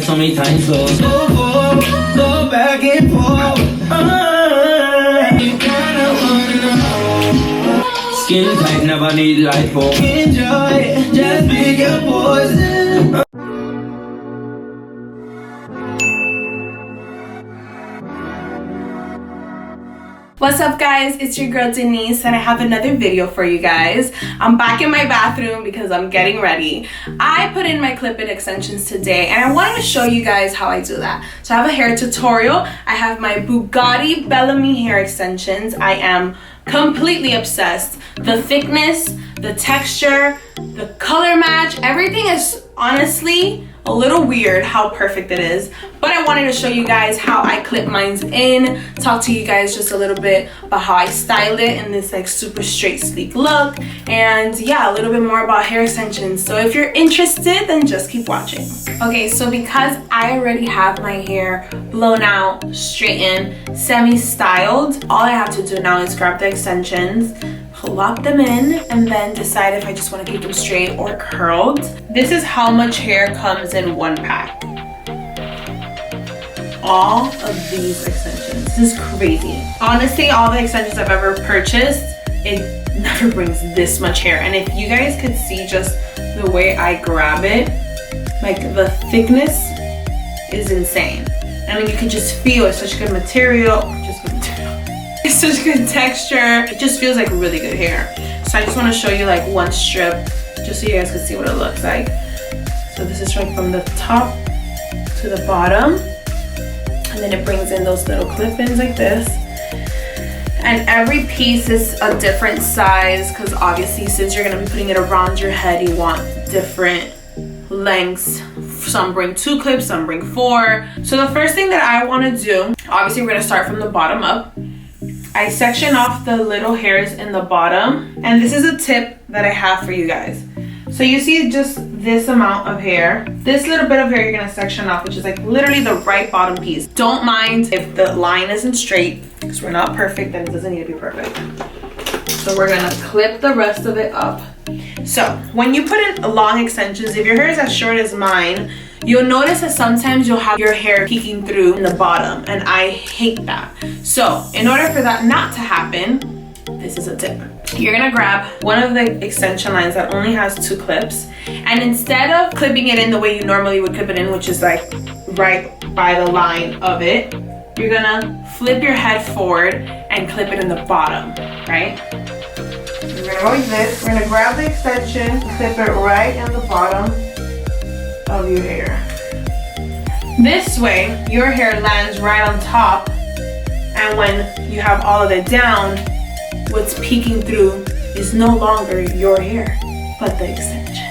so many times, so go back and forth. You kinda wanna know. Skin tight, never need light for. Enjoy it, just pick your poison. What's up guys, it's your girl Denise and I have another video for you guys. I'm back in my bathroom because I'm getting ready. I put in my clip-in extensions today and I wanted to show you guys how I do that. So I have a hair tutorial. I have my Bugatti Bellamy hair extensions. I am completely obsessed. The thickness, the texture, the color match, everything is honestly a little weird how perfect it is, but I wanted to show you guys how I clip mine in, talk to you guys just a little bit about how I styled it in this like super straight sleek look, and yeah, a little bit more about hair extensions. So if you're interested, then just keep watching. Okay, so because I already have my hair blown out, straightened, semi-styled, all I have to do now is grab the extensions, lock them in, and then decide if I just want to keep them straight or curled. This is how much hair comes in one pack. All of these extensions. This is crazy. Honestly, all the extensions I've ever purchased, it never brings this much hair. And if you guys could see just the way I grab it, like the thickness is insane. I mean, you can just feel it's such good material. It's such good texture. It just feels like really good hair. So I just want to show you like one strip just so you guys can see what it looks like. So this is right from the top to the bottom. And then it brings in those little clip-ins like this. And every piece is a different size because obviously since you're going to be putting it around your head, you want different lengths. Some bring 2 clips, some bring 4. So the first thing that I want to do, obviously we're going to start from the bottom up. I section off the little hairs in the bottom, and this is a tip that I have for you guys. So you see just this amount of hair, this little bit of hair you're gonna section off, which is like literally the right bottom piece. Don't mind if the line isn't straight, because we're not perfect and it doesn't need to be perfect. So we're gonna clip the rest of it up. So when you put in long extensions, if your hair is as short as mine, you'll notice that sometimes you'll have your hair peeking through in the bottom, and I hate that. So in order for that not to happen, this is a tip. You're gonna grab one of the extension lines that only has 2 clips, and instead of clipping it in the way you normally would clip it in, which is like right by the line of it, you're gonna flip your head forward and clip it in the bottom, right? We're gonna go like this. We're gonna grab the extension, clip it right in the bottom of your hair. This way, your hair lands right on top, and when you have all of it down, what's peeking through is no longer your hair, but the extension.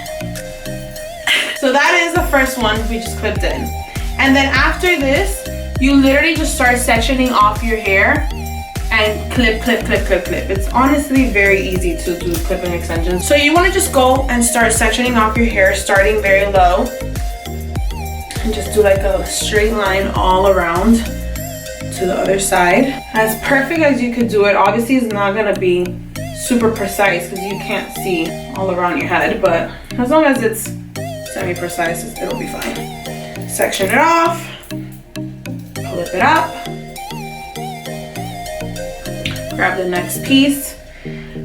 So that is the first one we just clipped in. And then after this, you literally just start sectioning off your hair and clip, clip, clip, clip, clip. It's honestly very easy to do clip-in extensions. So you want to just go and start sectioning off your hair, starting very low, and just do like a straight line all around to the other side. As perfect as you could do it, obviously it's not gonna be super precise because you can't see all around your head, but as long as it's semi-precise, it'll be fine. Section it off, flip it up, grab the next piece.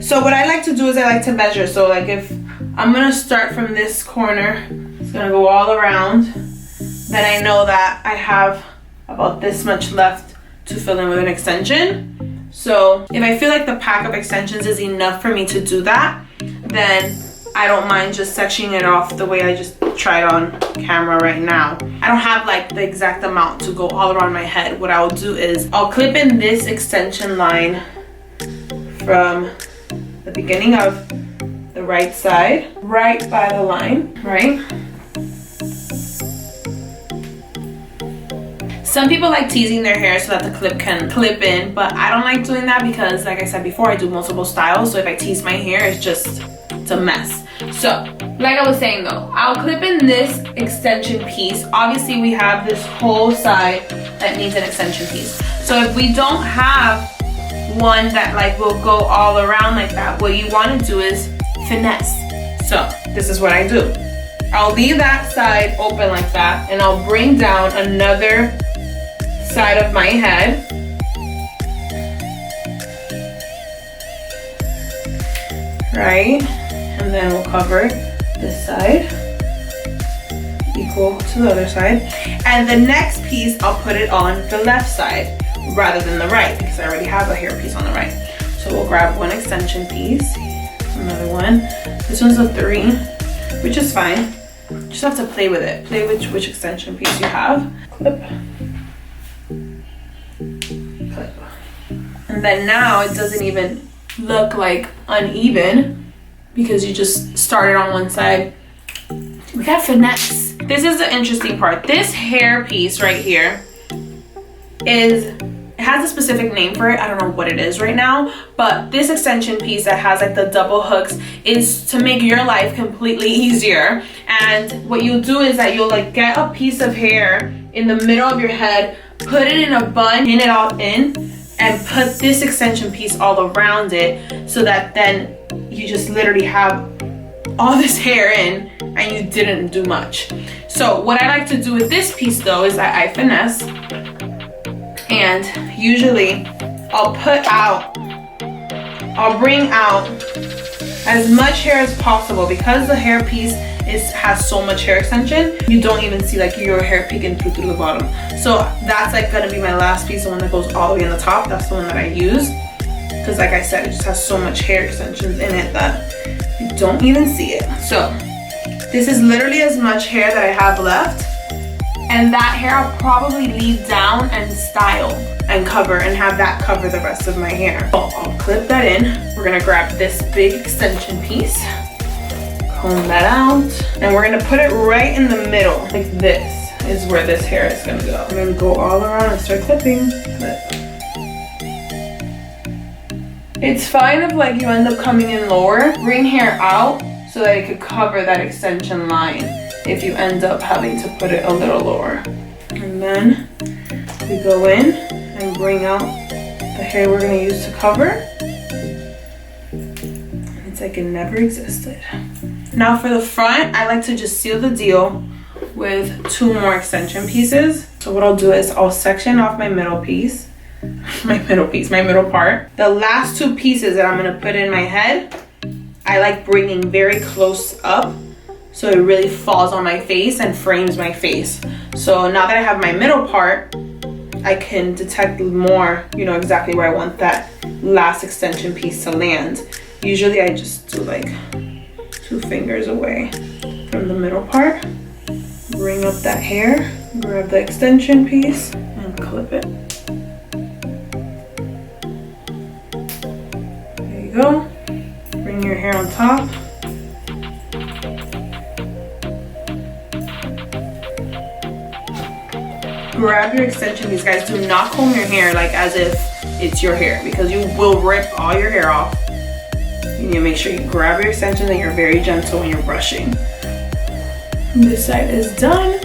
So what I like to do is I like to measure. So like if I'm gonna start from this corner, it's gonna go all around, then I know that I have about this much left to fill in with an extension. So if I feel like the pack of extensions is enough for me to do that, then I don't mind just sectioning it off the way I just tried on camera right now. I don't have like the exact amount to go all around my head. What I will do is I'll clip in this extension line from the beginning of the right side, right by the line, right? Some people like teasing their hair so that the clip can clip in, but I don't like doing that because, like I said before, I do multiple styles. So if I tease my hair, it's a mess. So, like I was saying though, I'll clip in this extension piece. Obviously, we have this whole side that needs an extension piece. So if we don't have one that like will go all around like that, what you want to do is finesse. So this is what I do. I'll leave that side open like that, and I'll bring down another side of my head. Right? And then we'll cover this side equal to the other side. And the next piece, I'll put it on the left side rather than the right, because I already have a hair piece on the right. So we'll grab one extension piece, another one. This one's a 3, which is fine. Just have to play with it. Play with which extension piece you have. Clip. Clip. And then now it doesn't even look like uneven because you just started on one side. We got finesse. This is the interesting part. This hair piece right here it has a specific name for it. I don't know what it is right now, but this extension piece that has like the double hooks is to make your life completely easier. And what you'll do is that you'll like get a piece of hair in the middle of your head, put it in a bun, pin it all in, and put this extension piece all around it, so that then you just literally have all this hair in and you didn't do much. So what I like to do with this piece though is that I finesse, and usually I'll bring out as much hair as possible, because the hair piece has so much hair extension, you don't even see like your hair peeking through the bottom. So that's like gonna be my last piece, the one that goes all the way in the top. That's the one that I use, because like I said, it just has so much hair extensions in it that you don't even see it. So this is literally as much hair that I have left, and that hair I'll probably leave down and style and cover and have that cover the rest of my hair. So I'll clip that in. We're gonna grab this big extension piece, comb that out, and we're gonna put it right in the middle. Like this is where this hair is gonna go. I'm gonna go all around and start clipping. It's fine if like you end up coming in lower. Bring hair out so that it could cover that extension line if you end up having to put it a little lower. And then we go in and bring out the hair we're gonna use to cover. It's like it never existed. Now for the front, I like to just seal the deal with 2 more extension pieces. So what I'll do is I'll section off my middle piece, my middle part. The last 2 pieces that I'm gonna put in my head, I like bringing very close up so it really falls on my face and frames my face. So now that I have my middle part, I can detect more, you know, exactly where I want that last extension piece to land. Usually I just do like 2 fingers away from the middle part, bring up that hair, grab the extension piece and clip it. There you go. Bring your hair on top. Grab your extension piece, guys. Do not comb your hair like as if it's your hair, because you will rip all your hair off. You need to make sure you grab your extensions and you're very gentle when you're brushing. This side is done.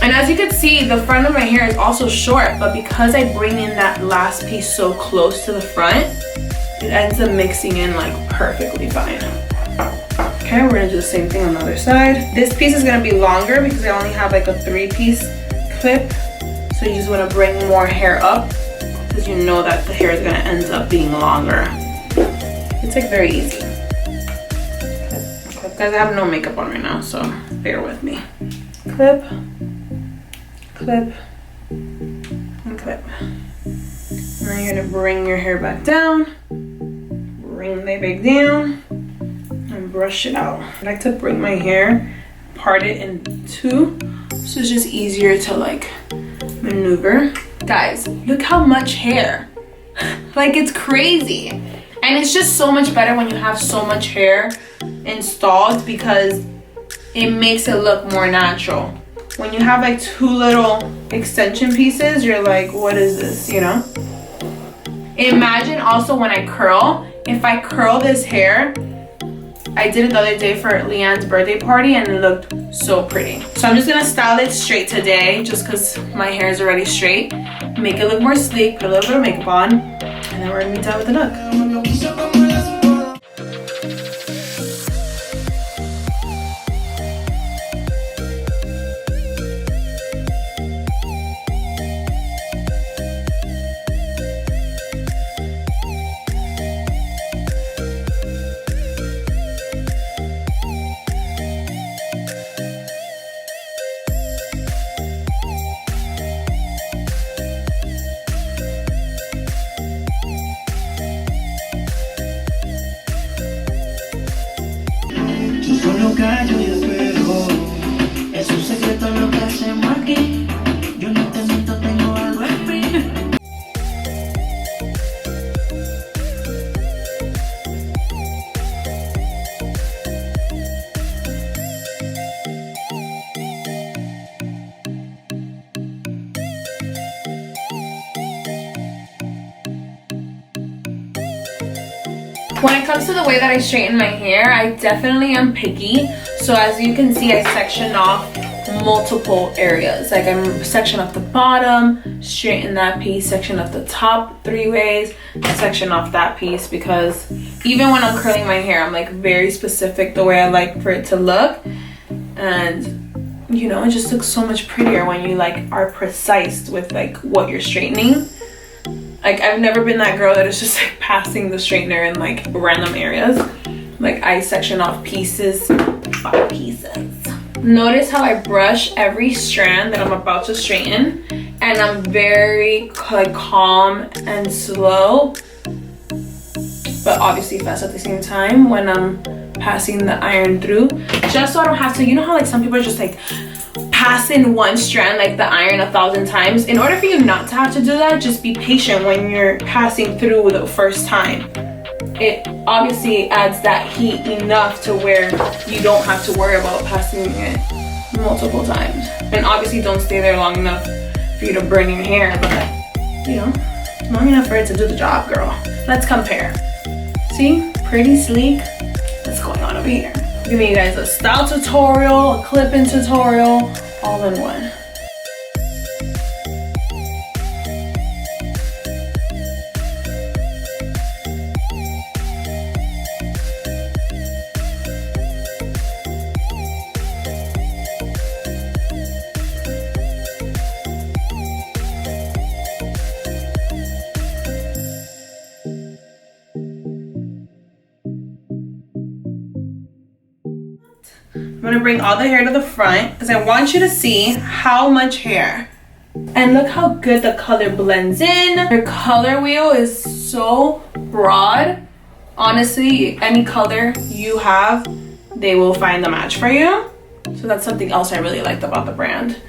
And as you can see, the front of my hair is also short, but because I bring in that last piece so close to the front, it ends up mixing in like perfectly fine. Okay, we're gonna do the same thing on the other side. This piece is gonna be longer because I only have like a 3-piece clip. So you just wanna bring more hair up because you know that the hair is gonna end up being longer. It's like very easy. Clip. Guys, I have no makeup on right now, so bear with me. Clip, clip, and clip. And then you're gonna bring your hair back down, bring it back down, and brush it out. I like to bring my hair, part it in 2, so it's just easier to like maneuver. Guys, look how much hair. Like, it's crazy. And it's just so much better when you have so much hair installed because it makes it look more natural. When you have like 2 little extension pieces, you're like, what is this, you know? Imagine also when I curl, if I curl this hair, I did it the other day for Leanne's birthday party and it looked so pretty. So I'm just gonna style it straight today just because my hair is already straight. Make it look more sleek, put a little bit of makeup on, and then we're gonna be done with the look. When it comes to the way that I straighten my hair, I definitely am picky. So as you can see, I section off multiple areas. Like I'm section off the bottom, straighten that piece, section off the top 3 ways, section off that piece, because even when I'm curling my hair, I'm like very specific the way I like for it to look. And you know, it just looks so much prettier when you like are precise with like what you're straightening. Like I've never been that girl that is just like passing the straightener in like random areas. Like I section off pieces by pieces. Notice how I brush every strand that I'm about to straighten, and I'm very like calm and slow, but obviously fast at the same time when I'm passing the iron through, just so I don't have to, you know how like some people are just like passing one strand like the iron 1,000 times. In order for you not to have to do that, just be patient when you're passing through the first time. It obviously adds that heat enough to where you don't have to worry about passing it multiple times. And obviously don't stay there long enough for you to burn your hair, but you know, long enough for it to do the job, girl. Let's compare. See, pretty sleek. What's going on over here? I'm giving you guys a style tutorial, a clip-in tutorial, all in one. I'm gonna bring all the hair to the front because I want you to see how much hair. And look how good the color blends in. Your color wheel is so broad. Honestly, any color you have, they will find the match for you. So that's something else I really liked about the brand.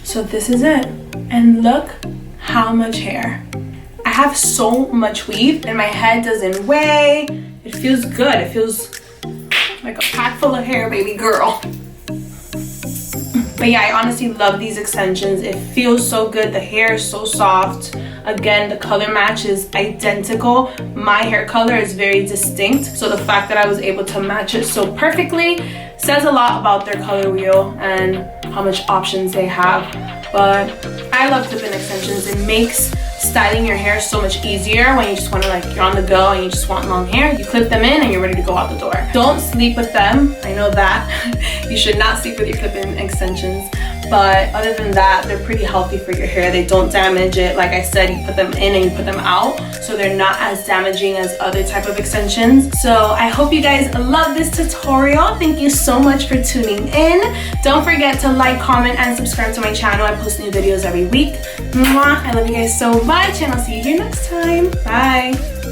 So this is it. And look how much hair. I have so much weave and my head doesn't weigh. It feels good. It feels like a pack full of hair, baby girl. But yeah, I honestly love these extensions. It feels so good. The hair is so soft. Again, the color match is identical. My hair color is very distinct. So the fact that I was able to match it so perfectly says a lot about their color wheel and how much options they have. But I love clip-in extensions. It makes styling your hair so much easier when you just want to like, you're on the go and you just want long hair. You clip them in and you're ready to go out the door. Don't sleep with them. I know that. You should not sleep with your clip-in extensions. But other than that, they're pretty healthy for your hair. They don't damage it. Like I said, you put them in and you put them out, so they're not as damaging as other type of extensions. So I hope you guys love this tutorial. Thank you so much for tuning in. Don't forget to like, comment, and subscribe to my channel. I post new videos every week. Mwah! I love you guys so much, and I'll see you here next time. Bye!